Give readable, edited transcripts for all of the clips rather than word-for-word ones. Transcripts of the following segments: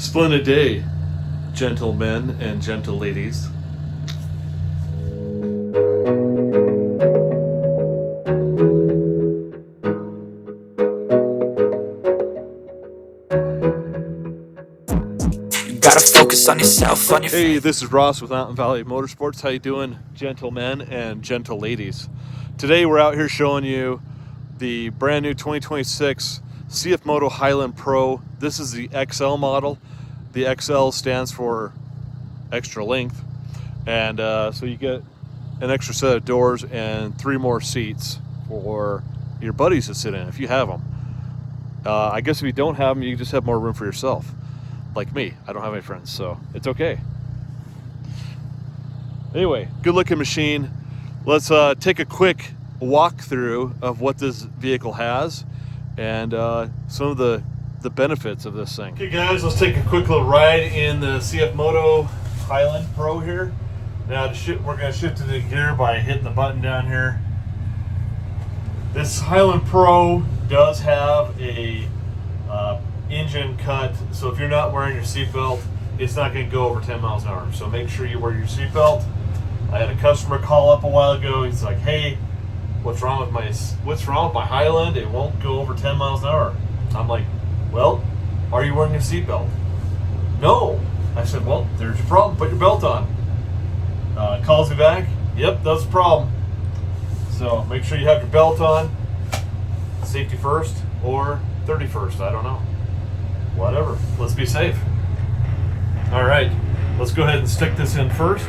Splendid day, gentlemen and gentle ladies. Gotta focus on yourself, on your Hey, this is Ross with Mountain Valley Motorsports. How you doing, gentlemen and gentle ladies? Today we're out here showing you the brand new 2026 CFMOTO Highland Pro. This is the XL model. The XL stands for extra length, and so you get an extra set of doors and 3 more seats for your buddies to sit in if you have them. I guess if you don't have them, you just have more room for yourself. Like me, I don't have any friends, so it's okay. Anyway, good looking machine. Let's take a quick walkthrough of what this vehicle has and some of the benefits of this thing. Okay guys, let's take a quick little ride in the CFMOTO Highland Pro here. Now we're going to shift to the gear by hitting the button down here. This Highland Pro does have a engine cut, so if you're not wearing your seatbelt, it's not going to go over 10 miles an hour. So make sure you wear your seatbelt. I had a customer call up a while ago. He's like, "Hey, what's wrong with my Highland? It won't go over 10 miles an hour." I'm like, "Well, are you wearing a seatbelt?" "No." I said, "Well, there's your problem. Put your belt on." Calls me back. "Yep, that's the problem." So make sure you have your belt on. Safety first or 31st. I don't know. Whatever. Let's be safe. All right. Let's go ahead and stick this in first.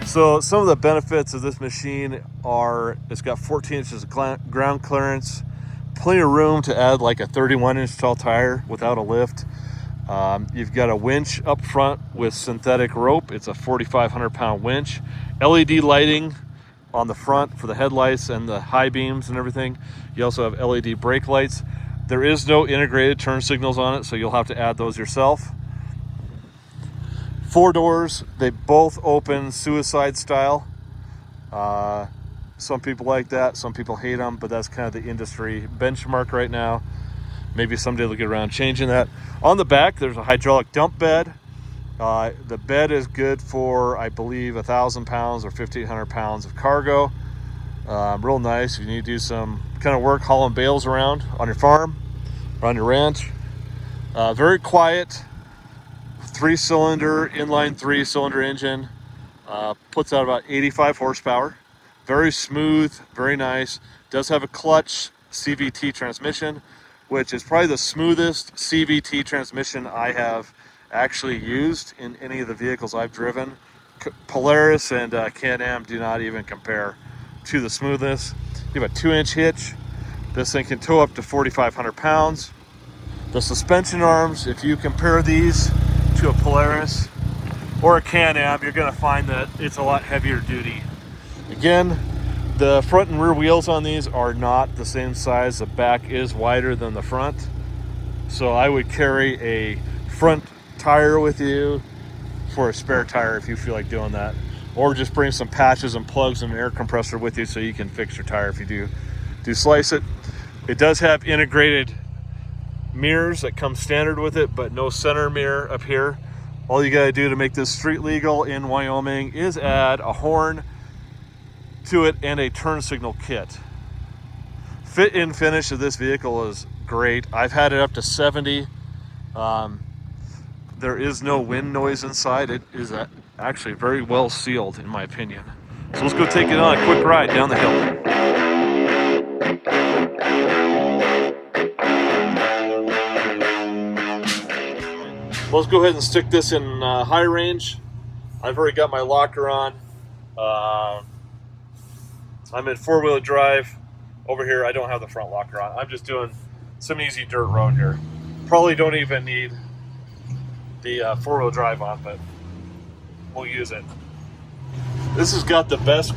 So some of the benefits of this machine are it's got 14 inches of ground clearance, plenty of room to add like a 31-inch tall tire without a lift. You've got a winch up front with synthetic rope. It's a 4,500-pound winch. LED lighting on the front for the headlights and the high beams and everything. You also have LED brake lights. There is no integrated turn signals on it, so you'll have to add those yourself. 4 doors, they both open suicide style. Some people like that, some people hate them, but that's kind of the industry benchmark right now. Maybe someday they'll get around changing that. On the back, there's a hydraulic dump bed. The bed is good for, I believe, 1,000 pounds or 1,500 pounds of cargo. Real nice if you need to do some kind of work hauling bales around on your farm or on your ranch. Very quiet. 3-cylinder, inline 3-cylinder engine, puts out about 85 horsepower. Very smooth, very nice. Does have a clutch CVT transmission, which is probably the smoothest CVT transmission I have actually used in any of the vehicles I've driven. Polaris and Can-Am do not even compare to the smoothness. You have a 2-inch hitch. This thing can tow up to 4,500 pounds. The suspension arms, if you compare these to a Polaris or a Can-Am, you're going to find that it's a lot heavier duty. Again, the front and rear wheels on these are not the same size. The back is wider than the front, so I would carry a front tire with you for a spare tire if you feel like doing that, or just bring some patches and plugs and an air compressor with you so you can fix your tire if you do slice it. It does have integrated mirrors that come standard with it, but no center mirror up here. All you gotta do to make this street legal in Wyoming is add a horn to it and a turn signal kit. Fit and finish of this vehicle is great. I've had it up to 70. There is no wind noise inside. It is actually very well sealed, in my opinion. So let's go take it on a quick ride down the hill. Let's go ahead and stick this in high range. I've already got my locker on. I'm in four-wheel drive. Over here, I don't have the front locker on. I'm just doing some easy dirt road here. Probably don't even need the four-wheel drive on, but we'll use it. This has got the best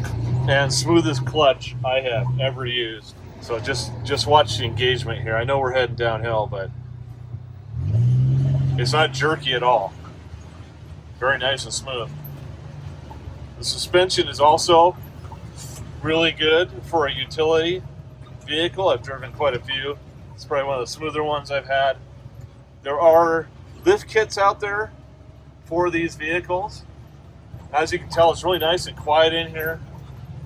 and smoothest clutch I have ever used. So just watch the engagement here. I know we're heading downhill, but it's not jerky at all. Very nice and smooth. The suspension is also really good for a utility vehicle. I've driven quite a few. It's probably one of the smoother ones I've had. There are lift kits out there for these vehicles. As you can tell, it's really nice and quiet in here.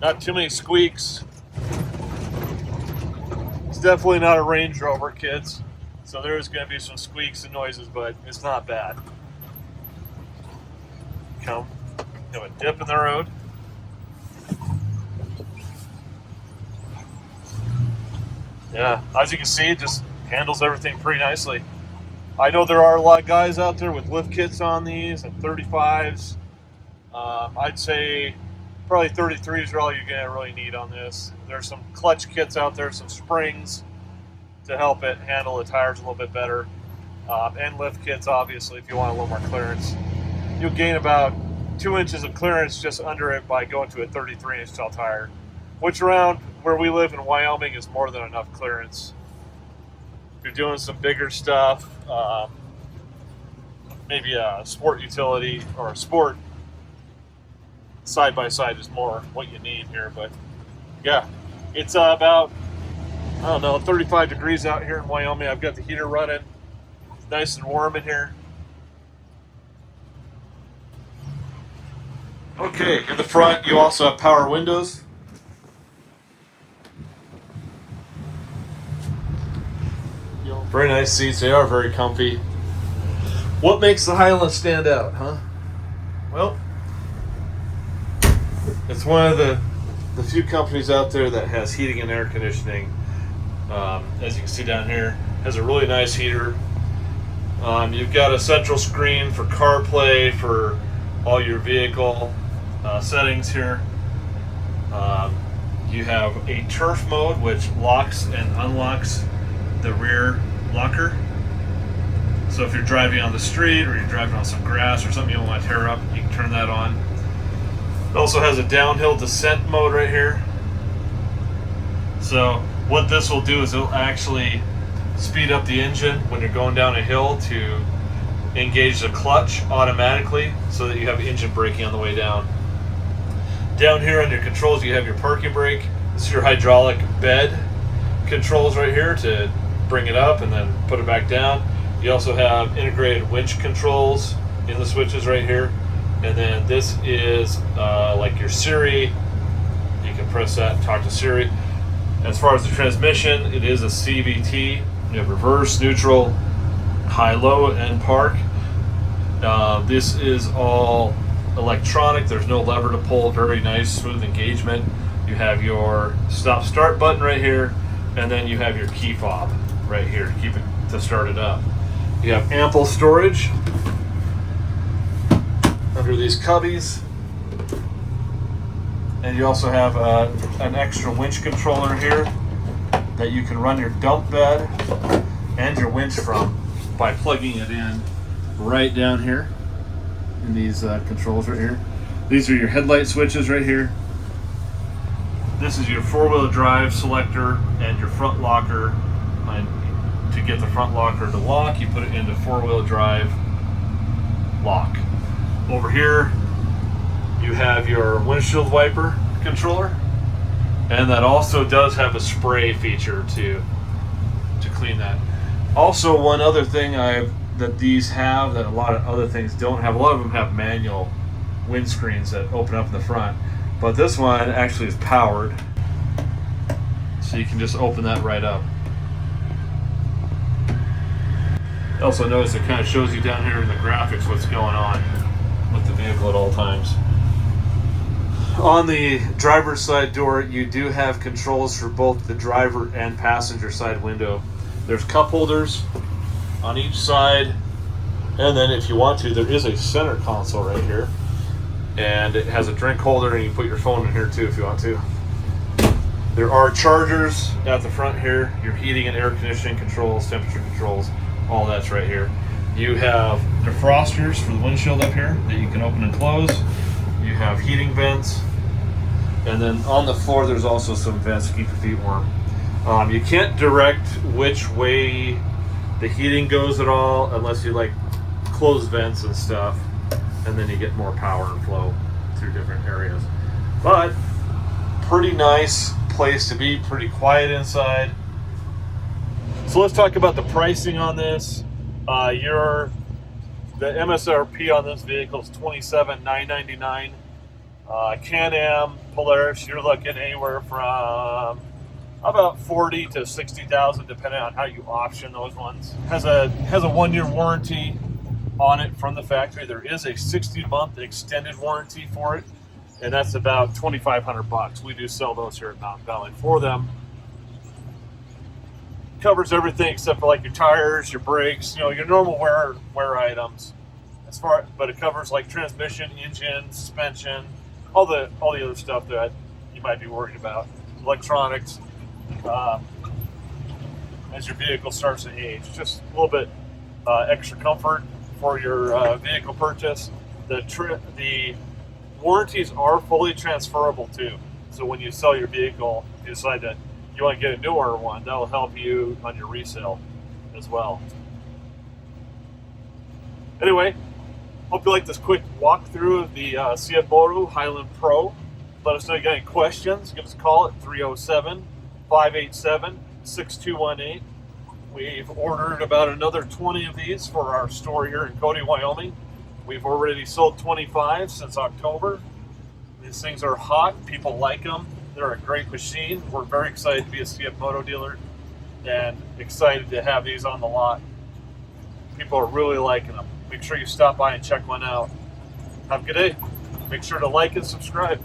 Not too many squeaks. It's definitely not a Range Rover, kids. So there is going to be some squeaks and noises, but it's not bad. Have a dip in the road. Yeah, as you can see, it just handles everything pretty nicely. I know there are a lot of guys out there with lift kits on these and 35s. I'd say probably 33s are all you're going to really need on this. There's some clutch kits out there, some springs to help it handle the tires a little bit better. And lift kits, obviously, if you want a little more clearance. You'll gain about 2 inches of clearance just under it by going to a 33-inch tall tire, which around where we live in Wyoming is more than enough clearance. If you're doing some bigger stuff, maybe a sport utility or a sport side-by-side is more what you need here. But yeah, it's about, I don't know, 35 degrees out here in Wyoming. I've got the heater running. It's nice and warm in here. Okay, in the front you also have power windows. Very nice seats. They are very comfy. What makes the Highland stand out, huh? Well, it's one of the few companies out there that has heating and air conditioning. As you can see down here, has a really nice heater. You've got a central screen for CarPlay for all your vehicle settings here. You have a turf mode, which locks and unlocks the rear locker. So if you're driving on the street or you're driving on some grass or something you don't want to tear up, you can turn that on. It also has a downhill descent mode right here. So what this will do is it'll actually speed up the engine when you're going down a hill to engage the clutch automatically so that you have engine braking on the way down. Down here on your controls you have your parking brake. This is your hydraulic bed controls right here to bring it up and then put it back down. You also have integrated winch controls in the switches right here. And then this is like your Siri. You can press that and talk to Siri. As far as the transmission, it is a CVT. You have reverse, neutral, high-low, and park. This is all electronic. There's no lever to pull. Very nice, smooth engagement. You have your stop-start button right here, and then you have your key fob right here to keep it to start it up. You have ample storage under these cubbies, and you also have an extra winch controller here that you can run your dump bed and your winch from by plugging it in right down here in these controls right here. These are your headlight switches right here. This is your four-wheel drive selector and your front locker. And to get the front locker to lock, you put it into four-wheel drive lock. Over here you have your windshield wiper controller, and that also does have a spray feature to clean that. Also, one other thing that these have that a lot of other things don't have. A lot of them have manual windscreens that open up in the front, but this one actually is powered, so you can just open that right up. Also, notice it kind of shows you down here in the graphics what's going on with the vehicle at all times. On the driver's side door, you do have controls for both the driver and passenger side window. There's cup holders on each side, and then if you want to, there is a center console right here, and it has a drink holder, and you can put your phone in here too if you want to. There are chargers at the front here, your heating and air conditioning controls, temperature controls, all that's right here. You have defrosters for the windshield up here that you can open and close. You have heating vents, and then on the floor there's also some vents to keep your feet warm. You can't direct which way the heating goes at all unless you like close vents and stuff, and then you get more power and flow through different areas. But pretty nice place to be, pretty quiet inside. So let's talk about the pricing on this. The MSRP on this vehicle is $27,999. Can-Am Polaris, you're looking anywhere from about $40,000 to $60,000, depending on how you option those ones. Has a 1-year warranty on it from the factory. There is a 60-month extended warranty for it, and that's about $2,500. We do sell those here at Mountain Valley for them. Covers everything except for like your tires, your brakes, your normal wear items. But it covers like transmission, engine, suspension, all the other stuff that you might be worried about. Electronics, as your vehicle starts to age, just a little bit extra comfort for your vehicle purchase. The warranties are fully transferable too. So when you sell your vehicle, if you decide that you want to get a newer one, that'll help you on your resale as well. Anyway, hope you like this quick walkthrough of the CFMOTO Highland Pro. Let us know if you got any questions. Give us a call at 307-587-6218. We've ordered about another 20 of these for our store here in Cody, Wyoming. We've already sold 25 since October. These things are hot. People like them. They're a great machine. We're very excited to be a CFMOTO dealer and excited to have these on the lot. People are really liking them. Make sure you stop by and check one out. Have a good day. Make sure to like and subscribe.